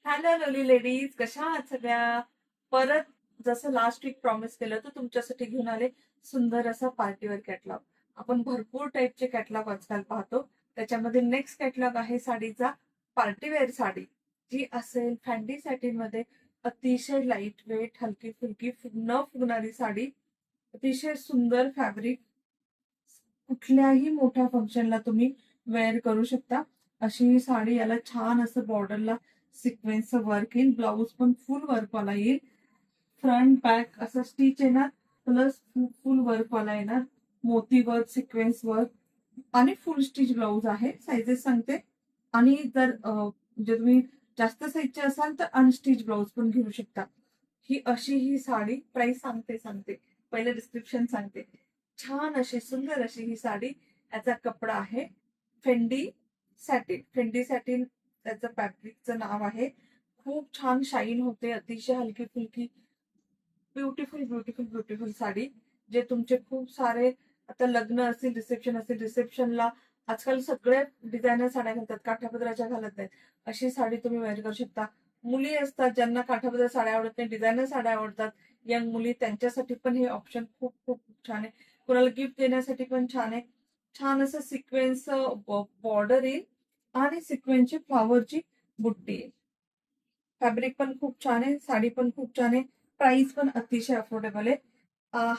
Hello लोली ladies, कशा आहात सगळ्या? परत जसं लास्ट वीक प्रॉमिस केलं होतं तुमच्यासाठी घेऊन आले सुंदर असा पार्टीवेअर कॅटलॉग. आपण भरपूर टाईपचे कॅटलॉग आजकाल पाहतो. त्याच्यामध्ये नेक्स्ट कॅटलॉग आहे साडीचा, पार्टीवेअर साडी जी असेल फॅन्डी सॅटिन मध्ये. अतिशय लाईट वेट, हलकी फुलकी, न फुगणारी साडी. अतिशय सुंदर फॅब्रिक, कुठल्याही मोठ्या फंक्शनला तुम्ही वेअर करू शकता. अशी ही साडी, याला छान असं बॉर्डरला सिक्वेन्सचं वर्क येईल, ब्लाऊज पण फुल वर्कवाला येईल, फ्रंट बॅक असं स्टिच येणार, प्लस फुल वर्कवाला येणार, मोती वर्क, सिक्वेन्स वर्क आणि फुल स्टिच ब्लाऊज आहे. साईजेस सांगते. आणि जर म्हणजे तुम्ही जास्त साईजचे असाल तर अनस्टिच ब्लाऊज पण घेऊ शकता. ही अशी ही साडी, प्राइस सांगते पहिले डिस्क्रिप्शन सांगते. छान अशी सुंदर अशी ही साडी. याचा कपडा आहे फेंडी सॅटिन. फेंडी सॅटिन त्याचं फॅब्रिकचं नाव आहे. खूप छान शाईन होते, अतिशय हलकी फुलकी, ब्युटिफुल ब्युटिफुल ब्युटिफुल साडी. जे तुमचे खूप सारे, आता लग्न असेल, रिसेप्शन असेल, रिसेप्शनला आजकाल सगळे डिझायनर साड्या घालतात, काठापदराच्या घालत नाहीत. अशी साडी तुम्ही वेअर करू शकता. मुली असतात ज्यांना काठापदर साड्या आवडत नाही, डिझायनर साड्या आवडतात, यंग मुली, त्यांच्यासाठी पण हे ऑप्शन खूप खूप छान आहे. कोणाला गिफ्ट देण्यासाठी पण छान आहे. छान असं सिक्वेन्स बॉर्डर येईल आणि सिक्वेन्सची फ्लॉवरची बुट्टी येईल. फॅब्रिक पण खूप छान आहे, साडी पण खूप छान आहे, प्राइस पण अतिशय अफोर्डेबल आहे.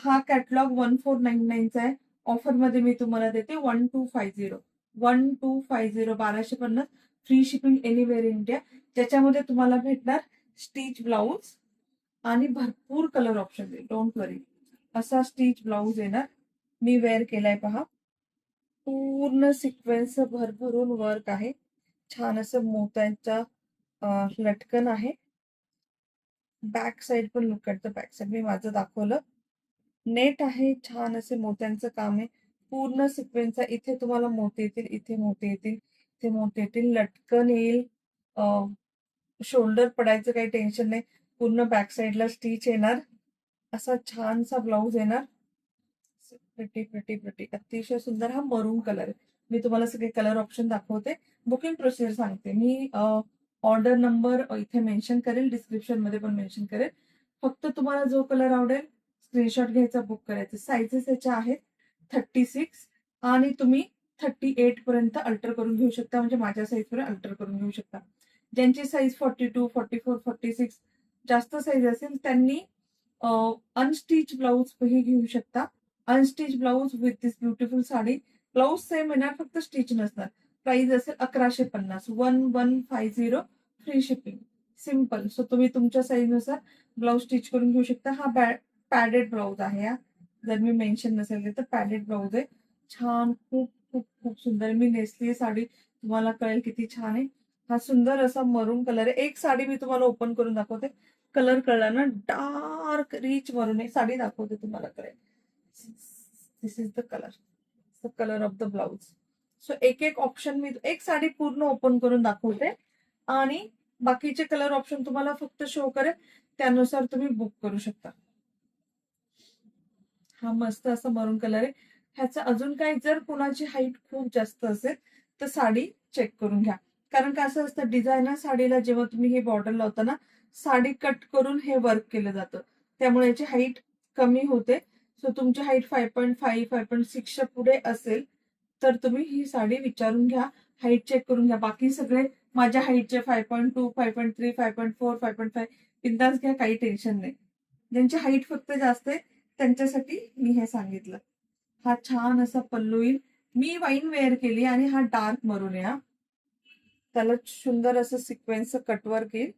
हा कॅटलॉग 1499चा आहे. ऑफर मध्ये मी तुम्हाला देते 1250. 1250, 1250, फ्री शिपिंग एनिवेअर इंडिया. ज्याच्यामध्ये तुम्हाला भेटणार स्टिच ब्लाऊज आणि भरपूर कलर ऑप्शन आहे. डोंट वरी, असा स्टिच ब्लाऊज येणार. मी वेअर केलाय पहा. पूर्ण सिक्वेन्स भरभरून वर्क आहे. छान असं मोत्यांचा लटकन आहे. बॅक साइड पण look at the back side, मी माझं दाखवलं. नेट आहे, छान असे मोत्यांचं काम आहे. पूर्ण सिक्वेन्सचा, इथे तुम्हाला मोती येतील, इथे मोती येतील, इथे मोती येतील, लटकन येईल, शोल्डर पडायचं काही टेन्शन नाही. पूर्ण बॅक साइडला स्टिच येणार. असा छानसा ब्लाऊज येणार. प्रिटी प्रिटी प्रिटी, अतिशय सुंदर. हा मरून कलर आहे. मी तुम्हाला सगळे कलर ऑप्शन दाखवते. बुकिंग प्रोसिजर सांगते. मी ऑर्डर नंबर इथे मेन्शन करेल, डिस्क्रिप्शन मध्ये पण मेन्शन करेल. फक्त तुम्हाला जो कलर आवडेल स्क्रीनशॉट घ्यायचा, बुक करायचं. साईजेस याच्या आहेत 36 आणि तुम्ही 38 पर्यंत अल्टर करून घेऊ शकता, म्हणजे माझ्या साईज पर्यंत अल्टर करून घेऊ शकता. ज्यांची साईज 42, 44, 46 जास्त साईज असेल त्यांनी अनस्टिच ब्लाऊज ही घेऊ शकता. Unstitch blouse with this beautiful sari. Blouse same येणार, फक्त स्टिच नसणार. प्राइस असेल 1150. 1150, फ्री शिपिंग, सिम्पल. सो तुम्ही तुमच्या साईजनुसार ब्लाऊज स्टिच करून घेऊ शकता. हा पॅडेड ब्लाऊज आहे. जर मी मेन्शन नसेल तर पॅडेड ब्लाऊज आहे. छान, खूप खूप खूप सुंदर. मी नेसली साडी, तुम्हाला कळेल किती छान आहे. हा सुंदर असा मरून कलर आहे. एक साडी मी तुम्हाला ओपन करून दाखवते. कलर कळला ना, डार्क रिच मरून आहे. साडी दाखवते, तुम्हाला कळेल. This is the colour of the blouse. So एक एक ऑप्शन मी, एक साडी पूर्ण ओपन करून दाखवते आणि बाकीचे कलर ऑप्शन तुम्हाला फक्त शो करेल, त्यानुसार तुम्ही बुक करू शकता. हा मस्त असा मरून कलर आहे. ह्याचा अजून काय, जर कुणाची हाईट खूप जास्त असेल तर साडी चेक करून घ्या. कारण का असं असतं, डिझायनर साडीला जेव्हा तुम्ही हे बॉर्डर लावता ना, साडी कट करून हे वर्क केलं जातं, त्यामुळे याची हाईट कमी होते. सो तुमची हाईट 5.5, 5.6च्या पुढे असेल तर तुम्ही ही साडी विचारून घ्या, हाईट चेक करून घ्या. बाकी सगळे माझ्या हाईटचे 5.2, 5.3, 5.4, 5.5 बिंदास घ्या, काही टेन्शन नाही. ज्यांची हाईट फक्त जास्त आहे त्यांच्यासाठी मी हे सांगितलं. हा छान असा पल्लू येईल. मी वाईन वेअर केली आणि हा डार्क मरून आहे. हा त्याला सुंदर असं सिक्वेन्सचं कटवर्क येईल.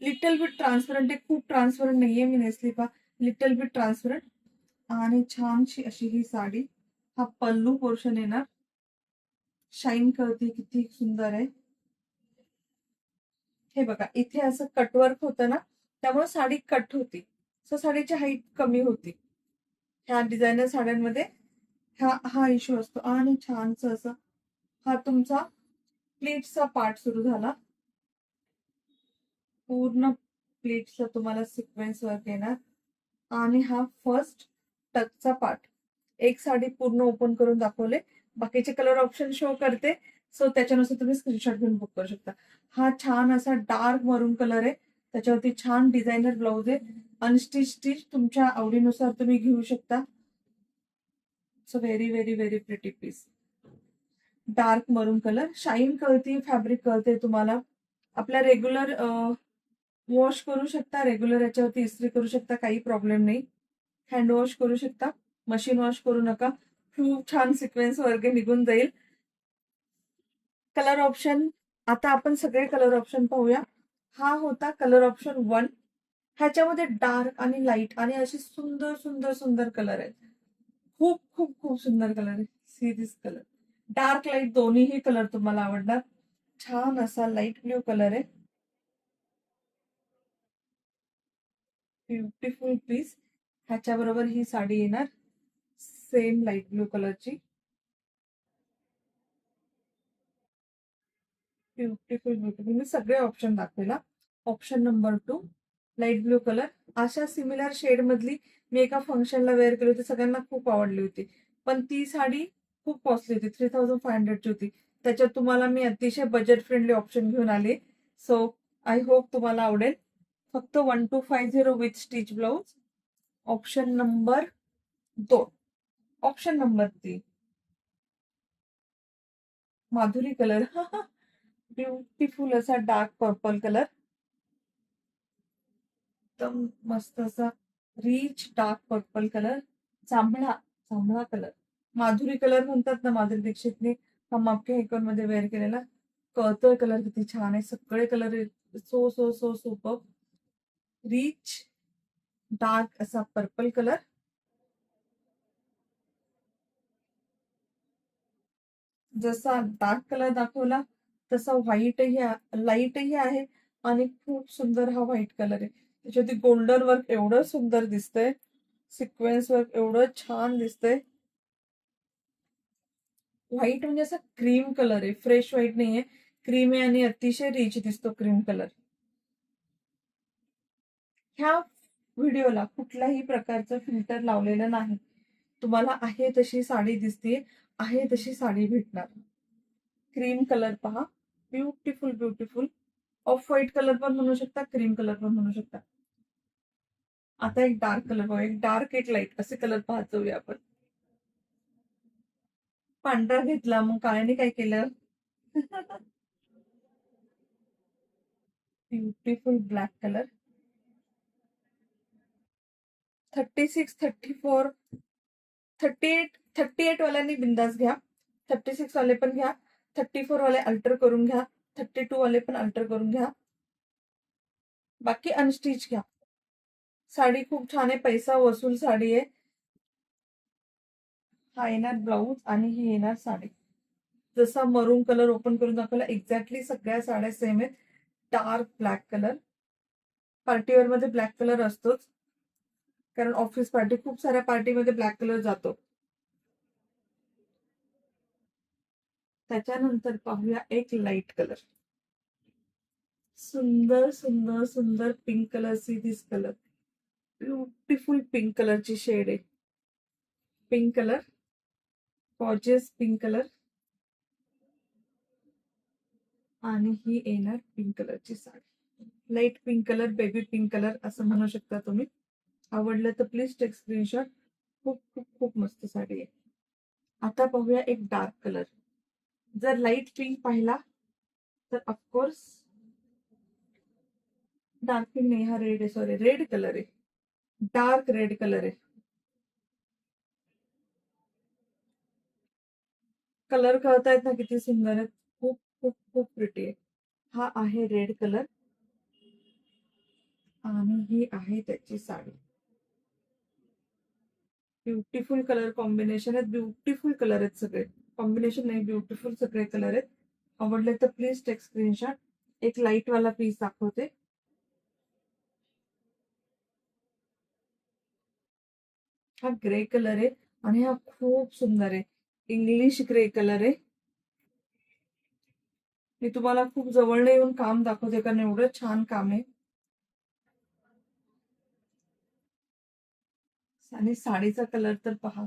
लिटल बिट ट्रान्सपरंट आहे, खूप ट्रान्सपरंट नाहीये. मी नेसली पा, लिटल बिट ट्रान्सपरंट. आणि छानशी अशी ही साडी. हा पल्लू पोर्शन येणार. शाईन करते, किती सुंदर आहे. हे बघा, इथे असं कटवर्क होतं ना, त्यामुळे साडी कट होती. सो साडीची हाईट कमी होती. ह्या डिझायनर साड्यांमध्ये हा हा इश्यू असतो. आणि छानस असं हा तुमचा प्लीट्सचा पार्ट सुरू झाला. पूर्ण प्लीट्सचा तुम्हाला सिक्वेन्स वर्क येणार. आणि हा फर्स्ट टचचा पार्ट. एक साडी पूर्ण ओपन करून दाखवले, बाकीचे कलर ऑप्शन शो करते. सो त्याच्यानुसार तुम्ही स्क्रीनशॉट घेऊन बुक करू शकता. हा छान असा डार्क मरून कलर आहे. त्याच्यावरती छान डिझायनर ब्लाऊज आहे. अनस्टिच स्टिच तुमच्या आवडीनुसार तुम्ही घेऊ शकता. So very very very pretty piece. Dark maroon colour, shine कळते, फॅब्रिक कळते तुम्हाला. आपल्या रेग्युलर वॉश करू शकता, रेग्युलर याच्यावरती इस्त्री करू शकता, काही प्रॉब्लेम नाही. हँड वॉश करू शकता, मशीन वॉश करू नका. खूप छान सिक्वेन्स वर्ग निघून जाईल. कलर ऑप्शन, आता आपण सगळे कलर ऑप्शन पाहूया. हा होता कलर ऑप्शन 1. ह्याच्यामध्ये डार्क आणि लाईट आणि असे सुंदर सुंदर सुंदर कलर आहेत. खूप खूप खूप सुंदर कलर आहे. See this colour, dark light दोन्हीही कलर तुम्हाला आवडणार. छान असा लाईट ब्ल्यू कलर आहे. Beautiful piece. ह्याच्याबरोबर ही साडी येणार सेम लाईट ब्ल्यू कलरची. Beautiful beautiful. मी सगळे ऑप्शन दाखवेला. Option number 2 light blue colour. अशा सिमिलर शेड मधली मी एका फंक्शनला वेअर केली होती, सगळ्यांना खूप आवडली होती. पण ती साडी खूप कॉस्टली होती, 3500ची होती. त्याच्यात तुम्हाला मी अतिशय बजेट फ्रेंडली ऑप्शन घेऊन आले. सो आय होप तुम्हाला आवडेल. फक्त 1250 with stitch blouse. Option number 2. Option number 3 Madhuri colour. Beautiful असा डार्क पर्पल कलर. एकदम मस्त असा रिच डार्क पर्पल कलर. जांभळा जांभळा कलर. माधुरी कलर म्हणतात ना, माधुरी दीक्षितने हम आपके है कौन मध्ये वेअर केलेला. कळतोय कलर किती छान आहे. सगळे colour so so so super. Rich dark असा पर्पल कलर. जसा डार्क कलर दाखवला तसा व्हाईटही लाईटही आहे आणि खूप सुंदर हा व्हाईट कलर आहे. त्याच्यावरती गोल्डन वर्क एवढं सुंदर दिसतंय, सिक्वेन्स वर्क एवढं छान दिसतंय. व्हाईट म्हणजे असा क्रीम कलर आहे, फ्रेश व्हाईट नाहीये, क्रीम आहे आणि अतिशय रिच दिसतो क्रीम कलर. ह्या व्हिडिओला कुठल्याही प्रकारचं फिल्टर लावलेलं नाही. तुम्हाला आहे तशी साडी दिसते, आहे तशी साडी भेटणार. क्रीम कलर पहा, beautiful beautiful. Off white colour पण म्हणू शकता, क्रीम कलर पण म्हणू शकता. आता एक डार्क कलर बघा, एक डार्क एक लाईट असे कलर पाहत जाऊया आपण. पांढरा घेतला, मग काळ्याने काय केलं. Beautiful black colour. 36, 34, 38 वाल्यांनी बिंदास घ्या. 36 वाले पण घ्या. 34 वाले अल्टर करून घ्या. 32 वाले पण अल्टर करून घ्या. बाकी अनस्टिच घ्या. साडी खूप छान आहे, पैसा वसूल साडी आहे. हा येणार ब्लाऊज आणि ही येणार साडी. जसा मरून कलर ओपन करून दाखवला एक्झॅक्टली सगळ्या साड्या सेम आहेत. Dark black colour. पार्टीवेअर मध्ये ब्लॅक कलर असतोच, कारण ऑफिस पार्टी खूप साऱ्या पार्टीमध्ये ब्लॅक कलर जातो. त्याच्यानंतर पाहूया एक लाईट कलर. सुंदर सुंदर सुंदर pink colour. C this colour, beautiful pink कलरची शेड आहे. Pink colour, gorgeous pink colour. आणि ही येणार पिंक कलरची sari. Light pink colour, baby pink colour असं म्हणू शकता तुम्ही. आवडलं तर प्लीज टेक स्क्रीनशॉट. खूप खूप खूप मस्त साडी आहे. आता पाहूया एक डार्क कलर. जर लाईट पिंक पाहिला तर ऑफकोर्स डार्क पिंक नाही, हा रेड आहे, सॉरी रेड कलर आहे. डार्क रेड कलर आहे. कलर कळतायत ना किती सुंदर आहेत. खूप खूप खूप प्रिटी आहे. हा आहे रेड कलर आणि ही आहे त्याची साडी. ब्युटिफुल कलर कॉम्बिनेशन आहेत. ब्युटिफुल कलर आहेत सगळे. कॉम्बिनेशन नाही, ब्युटिफुल सगळे कलर आहेत. आवडले तर प्लीज टेक स्क्रीनशॉट. एक लाईट वाला पीस दाखवते. हा ग्रे कलर आहे आणि हा खूप सुंदर आहे. इंग्लिश ग्रे कलर आहे. मी तुम्हाला खूप जवळ येऊन काम दाखवते कारण एवढं छान काम आहे. आणि साडीचा कलर तर पहा,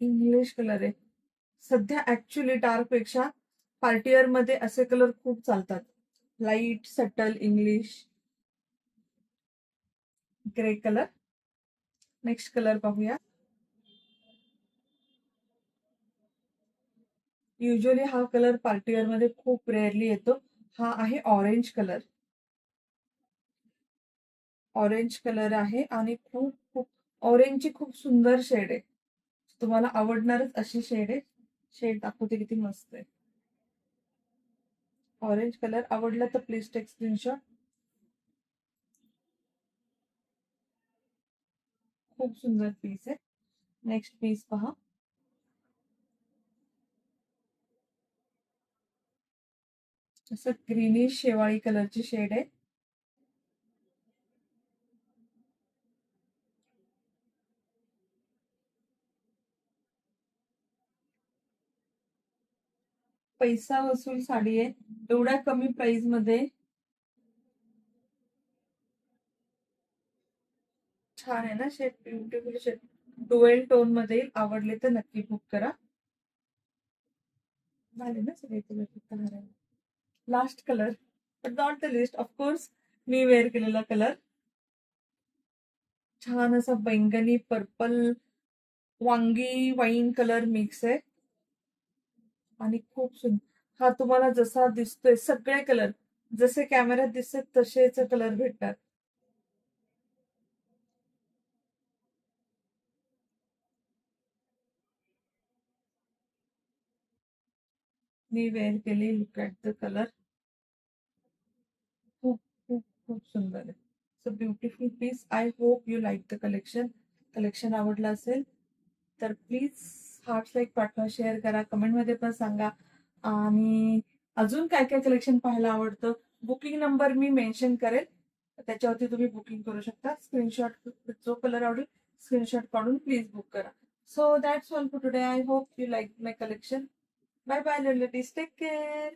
इंग्लिश कलर आहे. सध्या ऍक्च्युली डार्क पेक्षा पार्टीवेअर मध्ये असे कलर खूप चालतात. Light subtle English grey colour. Next colour पाहूया. युजली हा कलर पार्टीवेअर मध्ये खूप रेअरली येतो. हा आहे ऑरेंज कलर. ऑरेंज कलर आहे आणि खूप खूप ऑरेंजची खूप सुंदर शेड आहे. तुम्हाला आवडणारच अशी शेड आहे. शेड दाखवते किती मस्त आहे. ऑरेंज कलर आवडला तर प्लीज टेक स्क्रीनशॉट. खूप सुंदर पीस आहे. नेक्स्ट पीस पहा. असं ग्रीनिश शेवाळी कलरची शेड आहे. पैसा वसूल साडी आहे. एवढ्या कमी प्राइस मध्ये छान आहे ना shade. Beautiful shade. Dual tone मध्ये आवडले तर नक्की बुक करा. झाले ना सगळे colour. Last colour but not the list of course मी वेअर केलेला कलर. छान असा बैंगनी पर्पल वांगी वाईन कलर मिक्स आहे आणि खूप सुंदर. हा तुम्हाला जसा दिसतोय सगळे कलर जसे कॅमेऱ्यात दिसतात तसेच कलर भेटतात. मी वेअर केली. Look at the colour. खूप खूप खूप सुंदर आहे. So beautiful piece. I hope you like the collection. Collection आवडलं असेल तर प्लीज हार्ट्स लाईक पाठवा, शेअर करा, कमेंटमध्ये पण सांगा. आणि अजून काय काय कलेक्शन पाहायला आवडतं बुकिंग नंबर मी मेन्शन करेल, त्याच्यावरती तुम्ही बुकिंग करू शकता. स्क्रीनशॉट जो कलर आवडेल स्क्रीनशॉट काढून प्लीज बुक करा. So that's all for today. I hope you like my collection. Bye bye ladies. Take care.